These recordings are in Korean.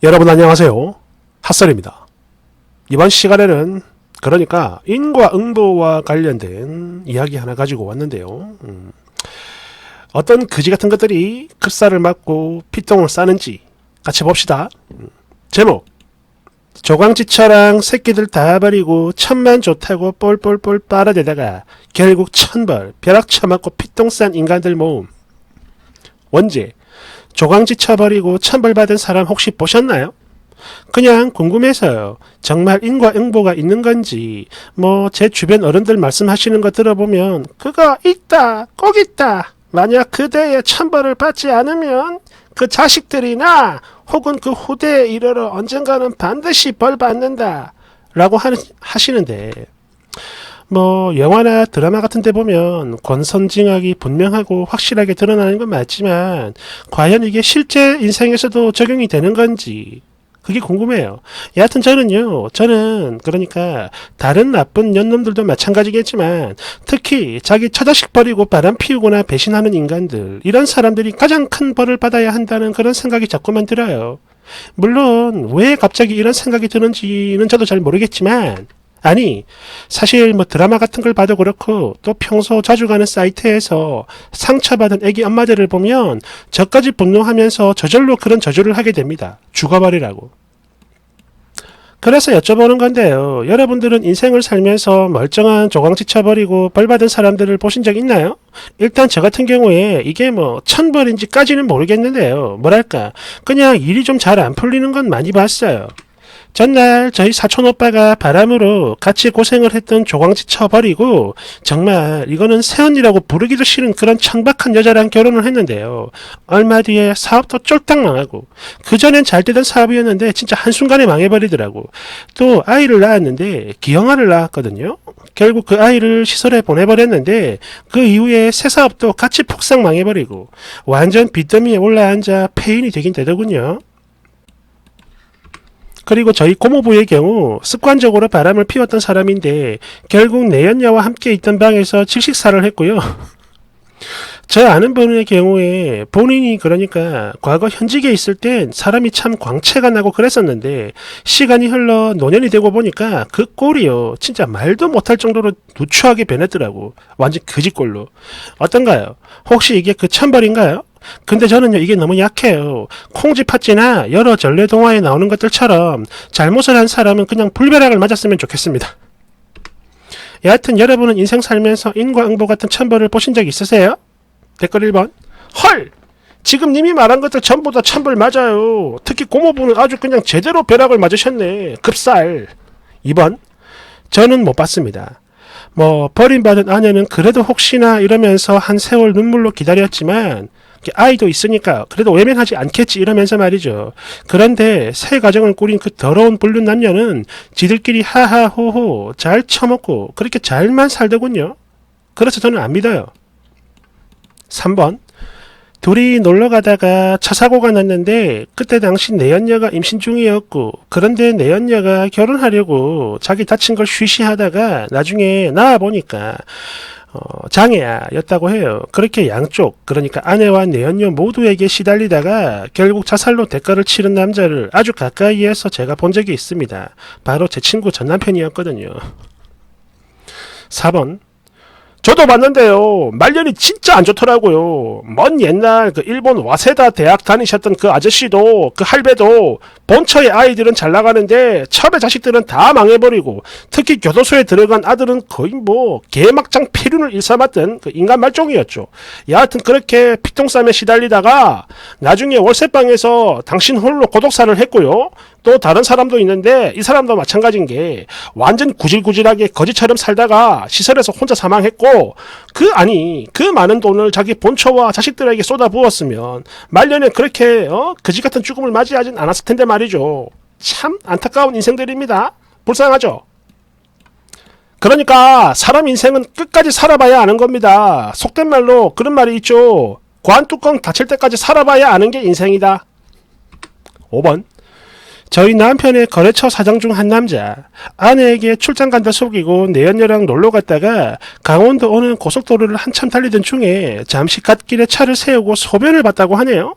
여러분 안녕하세요. 핫설입니다. 이번 시간에는 그러니까 인과응보와 관련된 이야기 하나 가지고 왔는데요. 어떤 그지 같은 것들이 급사를 맞고 피똥을 싸는지 같이 봅시다. 제목: 조광지처랑 새끼들 다 버리고 천만 좋다고 뻘뻘뻘 빨아대다가 결국 천벌 벼락 쳐맞고 피똥 싼 인간들 모음. 원제: 조광지 쳐버리고 천벌 받은 사람 혹시 보셨나요? 그냥 궁금해서요. 정말 인과응보가 있는 건지 제 주변 어른들 말씀하시는 거 들어보면 그거 있다, 꼭 있다. 만약 그대의 천벌을 받지 않으면 그 자식들이나 혹은 그 후대에 이르러 언젠가는 반드시 벌 받는다 라고 하시는데, 영화나 드라마 같은 데 보면 권선징악이 분명하고 확실하게 드러나는 건 맞지만 과연 이게 실제 인생에서도 적용이 되는 건지 그게 궁금해요. 여하튼 저는 그러니까 다른 나쁜 년놈들도 마찬가지겠지만 특히 자기 처자식 버리고 바람 피우거나 배신하는 인간들, 이런 사람들이 가장 큰 벌을 받아야 한다는 그런 생각이 자꾸만 들어요. 물론 왜 갑자기 이런 생각이 드는지는 저도 잘 모르겠지만, 아니 사실 드라마 같은 걸 봐도 그렇고 또 평소 자주 가는 사이트에서 상처받은 애기 엄마들을 보면 저까지 분노하면서 저절로 그런 저주를 하게 됩니다. 죽어버리라고. 그래서 여쭤보는 건데요. 여러분들은 인생을 살면서 멀쩡한 조광지 쳐버리고 벌받은 사람들을 보신 적 있나요? 일단 저 같은 경우에 이게 천벌인지까지는 모르겠는데요. 뭐랄까 그냥 일이 좀 잘 안 풀리는 건 많이 봤어요. 전날 저희 사촌 오빠가 바람으로 같이 고생을 했던 조광지 쳐버리고 정말 이거는 새언니라고 부르기도 싫은 그런 창박한 여자랑 결혼을 했는데요. 얼마 뒤에 사업도 쫄딱 망하고, 그전엔 잘 되던 사업이었는데 진짜 한순간에 망해버리더라고. 또 아이를 낳았는데 기형아를 낳았거든요. 결국 그 아이를 시설에 보내버렸는데 그 이후에 새 사업도 같이 폭삭 망해버리고 완전 빚더미에 올라앉아 폐인이 되긴 되더군요. 그리고 저희 고모부의 경우 습관적으로 바람을 피웠던 사람인데 결국 내연녀와 함께 있던 방에서 질식사를 했고요. 저 아는 분의 경우에 본인이 그러니까 과거 현직에 있을 땐 사람이 참 광채가 나고 그랬었는데 시간이 흘러 노년이 되고 보니까 그 꼴이요 진짜 말도 못할 정도로 누추하게 변했더라고. 완전 그지꼴로. 어떤가요? 혹시 이게 그 천벌인가요? 근데 저는요 이게 너무 약해요. 콩쥐 팥쥐나 여러 전래 동화에 나오는 것들처럼 잘못을 한 사람은 그냥 불벼락을 맞았으면 좋겠습니다. 여하튼 여러분은 인생 살면서 인과응보 같은 천벌을 보신 적 있으세요? 댓글 1번. 헐! 지금 님이 말한 것들 전부 다 천벌 맞아요. 특히 고모부는 아주 그냥 제대로 벼락을 맞으셨네. 급살. 2번. 저는 못 봤습니다. 버림받은 아내는 그래도 혹시나 이러면서 한 세월 눈물로 기다렸지만 아이도 있으니까 그래도 외면하지 않겠지 이러면서 말이죠. 그런데 새 가정을 꾸린 그 더러운 불륜 남녀는 지들끼리 하하호호 잘 처먹고 그렇게 잘만 살더군요. 그래서 저는 안 믿어요. 3번. 둘이 놀러가다가 차 사고가 났는데 그때 당시 내연녀가 임신 중이었고, 그런데 내연녀가 결혼하려고 자기 다친 걸 쉬쉬하다가 나중에 나와보니까 장애야 였다고 해요. 그렇게 양쪽 그러니까 아내와 내연녀 모두에게 시달리다가 결국 자살로 대가를 치른 남자를 아주 가까이에서 제가 본 적이 있습니다. 바로 제 친구 전 남편이었거든요. 4번. 저도 봤는데요. 말년이 진짜 안 좋더라고요. 먼 옛날 그 일본 와세다 대학 다니셨던 그 아저씨도 그 할배도 본처의 아이들은 잘 나가는데 첩의 자식들은 다 망해버리고, 특히 교도소에 들어간 아들은 거의 개막장 폐륜을 일삼았던 그 인간 말종이었죠. 여하튼 그렇게 피똥쌈에 시달리다가 나중에 월세방에서 당신 홀로 고독사를 했고요. 또 다른 사람도 있는데 이 사람도 마찬가지인 게 완전 구질구질하게 거지처럼 살다가 시설에서 혼자 사망했고, 그 많은 돈을 자기 본처와 자식들에게 쏟아부었으면 말년에 그렇게 거지 같은 죽음을 맞이하진 않았을 텐데 말이죠. 참 안타까운 인생들입니다. 불쌍하죠. 그러니까 사람 인생은 끝까지 살아봐야 아는 겁니다. 속된 말로 그런 말이 있죠. 관뚜껑 닫힐 때까지 살아봐야 아는 게 인생이다. 5번. 저희 남편의 거래처 사장 중 한 남자, 아내에게 출장 간다 속이고 내연녀랑 놀러 갔다가 강원도 오는 고속도로를 한참 달리던 중에 잠시 갓길에 차를 세우고 소변을 봤다고 하네요.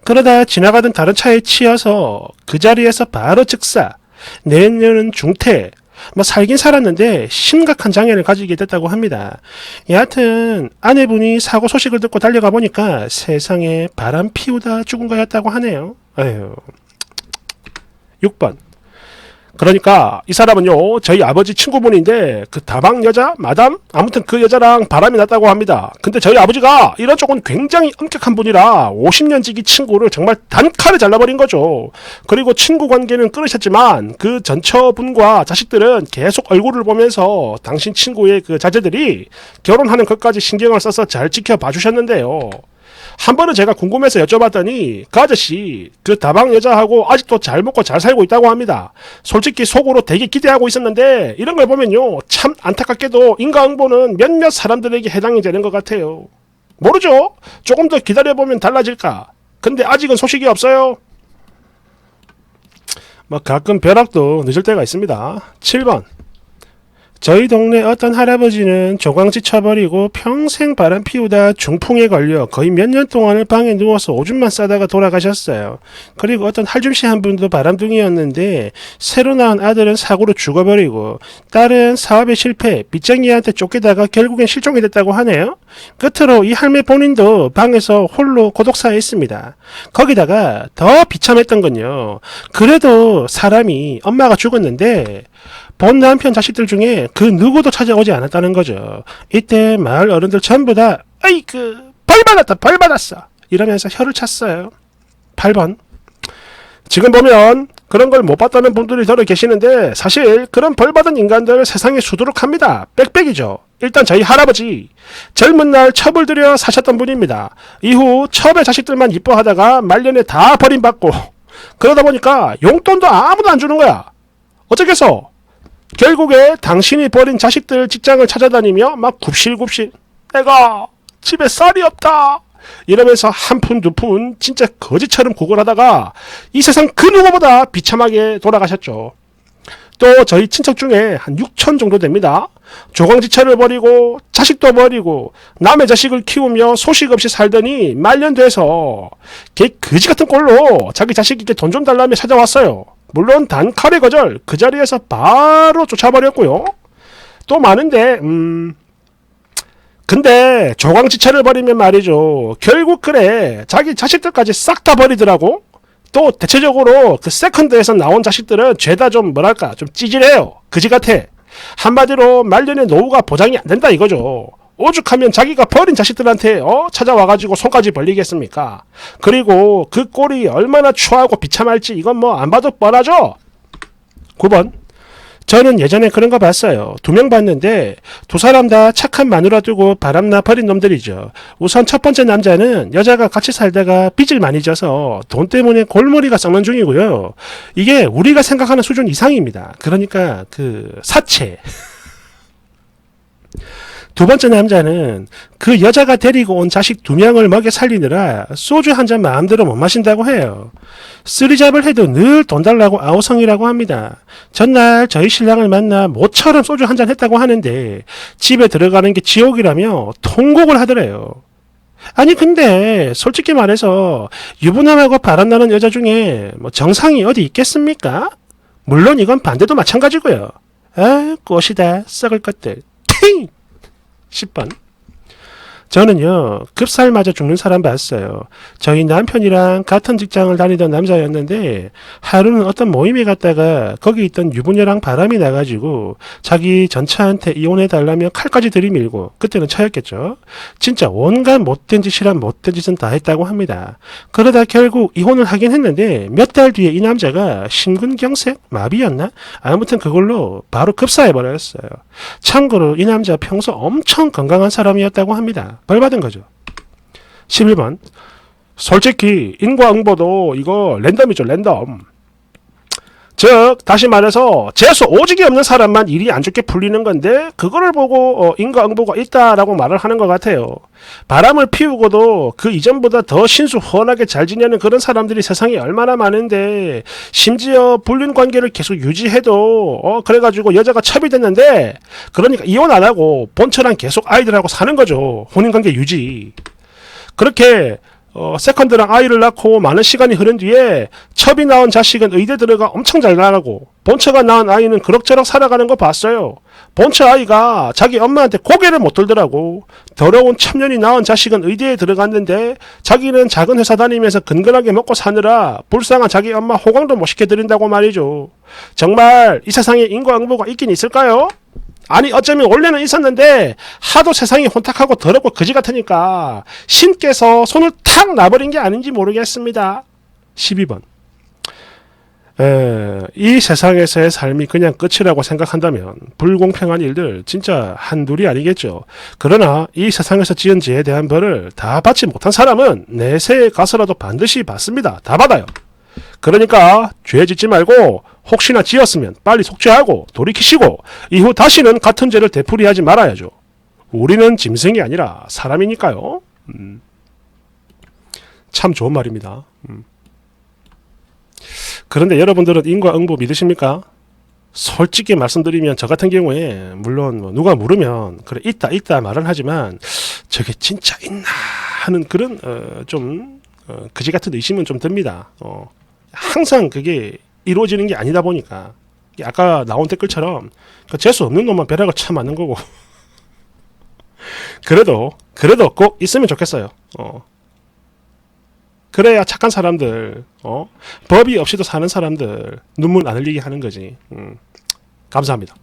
그러다 지나가던 다른 차에 치여서 그 자리에서 바로 즉사, 내연녀는 중태, 살긴 살았는데 심각한 장애를 가지게 됐다고 합니다. 여하튼 아내분이 사고 소식을 듣고 달려가 보니까 세상에 바람 피우다 죽은 거였다고 하네요. 아유. 6번. 그러니까 이 사람은요, 저희 아버지 친구분인데 그 다방 여자 마담 아무튼 그 여자랑 바람이 났다고 합니다. 근데 저희 아버지가 이런 쪽은 굉장히 엄격한 분이라 50년 지기 친구를 정말 단칼에 잘라버린 거죠. 그리고 친구 관계는 끊으셨지만 그 전처분과 자식들은 계속 얼굴을 보면서 당신 친구의 그 자제들이 결혼하는 것까지 신경을 써서 잘 지켜봐 주셨는데요. 한 번은 제가 궁금해서 여쭤봤더니 그 아저씨 그 다방 여자하고 아직도 잘 먹고 잘 살고 있다고 합니다. 솔직히 속으로 되게 기대하고 있었는데 이런 걸 보면요, 참 안타깝게도 인과응보는 몇몇 사람들에게 해당이 되는 것 같아요. 모르죠? 조금 더 기다려보면 달라질까? 근데 아직은 소식이 없어요. 가끔 벼락도 늦을 때가 있습니다. 7번. 저희 동네 어떤 할아버지는 조광지 쳐버리고 평생 바람 피우다 중풍에 걸려 거의 몇 년 동안을 방에 누워서 오줌만 싸다가 돌아가셨어요. 그리고 어떤 할줌씨 한 분도 바람둥이였는데 새로 낳은 아들은 사고로 죽어버리고 딸은 사업에 실패 빚쟁이한테 쫓기다가 결국엔 실종이 됐다고 하네요. 끝으로 이 할매 본인도 방에서 홀로 고독사에 있습니다. 거기다가 더 비참했던 건요, 그래도 사람이 엄마가 죽었는데 본 남편 자식들 중에 그 누구도 찾아오지 않았다는 거죠. 이때 마을 어른들 전부 다 벌 받았다 벌 받았어 이러면서 혀를 찼어요. 8번. 지금 보면 그런 걸 못 봤다는 분들이 더러 계시는데 사실 그런 벌 받은 인간들 세상에 수두룩합니다. 빽빽이죠. 일단 저희 할아버지 젊은 날 첩을 들여 사셨던 분입니다. 이후 첩의 자식들만 이뻐하다가 말년에 다 버림받고 그러다 보니까 용돈도 아무도 안 주는 거야. 어쩌겠어. 결국에 당신이 버린 자식들 직장을 찾아다니며 막 굽실굽실 내가 집에 쌀이 없다 이러면서 한 푼 두 푼 진짜 거지처럼 구걸하다가 이 세상 그 누구보다 비참하게 돌아가셨죠. 또 저희 친척 중에 한 6천 정도 됩니다. 조광지처를 버리고 자식도 버리고 남의 자식을 키우며 소식 없이 살더니 말년 돼서 걔 거지 같은 꼴로 자기 자식에게 돈 좀 달라며 찾아왔어요. 물론 단칼의 거절 그 자리에서 바로 쫓아버렸고요. 또 많은데 근데 조광지처를 버리면 말이죠, 결국 그래 자기 자식들까지 싹 다 버리더라고. 또 대체적으로 그 세컨드에서 나온 자식들은 죄다 좀 뭐랄까 좀 찌질해요. 그지 같아. 한마디로 말년에 노후가 보장이 안 된다 이거죠. 오죽하면 자기가 버린 자식들한테 찾아와가지고 손까지 벌리겠습니까? 그리고 그 꼴이 얼마나 추하고 비참할지 이건 뭐 안 봐도 뻔하죠. 9번. 저는 예전에 그런 거 봤어요. 2명 봤는데 두 사람 다 착한 마누라 두고 바람나 버린 놈들이죠. 우선 첫 번째 남자는 여자가 같이 살다가 빚을 많이 져서 돈 때문에 골머리가 썩는 중이고요. 이게 우리가 생각하는 수준 이상입니다. 그러니까 그 사채. 두 번째 남자는 그 여자가 데리고 온 자식 2명을 먹여 살리느라 소주 한 잔 마음대로 못 마신다고 해요. 쓰리잡을 해도 늘 돈 달라고 아우성이라고 합니다. 전날 저희 신랑을 만나 모처럼 소주 한 잔 했다고 하는데 집에 들어가는 게 지옥이라며 통곡을 하더래요. 아니 근데 솔직히 말해서 유부남하고 바람나는 여자 중에 뭐 정상이 어디 있겠습니까? 물론 이건 반대도 마찬가지고요. 아, 꽃이다 썩을 것들. 팅! 10번. 저는요, 급살 맞아 죽는 사람 봤어요. 저희 남편이랑 같은 직장을 다니던 남자였는데 하루는 어떤 모임에 갔다가 거기 있던 유부녀랑 바람이 나가지고 자기 전차한테 이혼해달라며 칼까지 들이밀고, 그때는 차였겠죠. 진짜 온갖 못된 짓이란 못된 짓은 다 했다고 합니다. 그러다 결국 이혼을 하긴 했는데 몇 달 뒤에 이 남자가 심근경색? 마비였나? 아무튼 그걸로 바로 급사해버렸어요. 참고로 이 남자 평소 엄청 건강한 사람이었다고 합니다. 벌 받은 거죠. 11번. 솔직히 인과응보도 이거 랜덤이죠. 랜덤. 즉 다시 말해서 재수 오직이 없는 사람만 일이 안 좋게 풀리는 건데 그거를 보고 인과응보가 있다라고 말을 하는 것 같아요. 바람을 피우고도 그 이전보다 더 신수헌하게 잘 지내는 그런 사람들이 세상에 얼마나 많은데 심지어 불륜관계를 계속 유지해도 그래가지고 여자가 첩이 됐는데 그러니까 이혼 안 하고 본처랑 계속 아이들하고 사는 거죠. 혼인관계 유지. 그렇게 세컨드랑 아이를 낳고 많은 시간이 흐른 뒤에 첩이 낳은 자식은 의대 들어가 엄청 잘 나가고 본처가 낳은 아이는 그럭저럭 살아가는 거 봤어요. 본처 아이가 자기 엄마한테 고개를 못 들더라고. 더러운 첩년이 낳은 자식은 의대에 들어갔는데 자기는 작은 회사 다니면서 근근하게 먹고 사느라 불쌍한 자기 엄마 호강도 못 시켜드린다고 말이죠. 정말 이 세상에 인과응보가 있긴 있을까요? 아니 어쩌면 원래는 있었는데 하도 세상이 혼탁하고 더럽고 거지 같으니까 신께서 손을 탁 놔버린 게 아닌지 모르겠습니다. 12번. 이 세상에서의 삶이 그냥 끝이라고 생각한다면 불공평한 일들 진짜 한둘이 아니겠죠. 그러나 이 세상에서 지은 죄에 대한 벌을 다 받지 못한 사람은 내세에 가서라도 반드시 받습니다. 다 받아요. 그러니까 죄 짓지 말고 혹시나 지었으면 빨리 속죄하고 돌이키시고 이후 다시는 같은 죄를 되풀이하지 말아야죠. 우리는 짐승이 아니라 사람이니까요. 참 좋은 말입니다. 그런데 여러분들은 인과응보 믿으십니까? 솔직히 말씀드리면 저 같은 경우에 물론 누가 물으면 그래 있다 말은 하지만 저게 진짜 있나 하는 그런 좀 그지 같은 의심은 좀 듭니다. 항상 그게 이루어지는 게 아니다 보니까 아까 나온 댓글처럼 재수 없는 놈만 벼락을 쳐 맞는 거고 그래도 꼭 있으면 좋겠어요. 그래야 착한 사람들 법이 없이도 사는 사람들 눈물 안 흘리게 하는 거지. 감사합니다.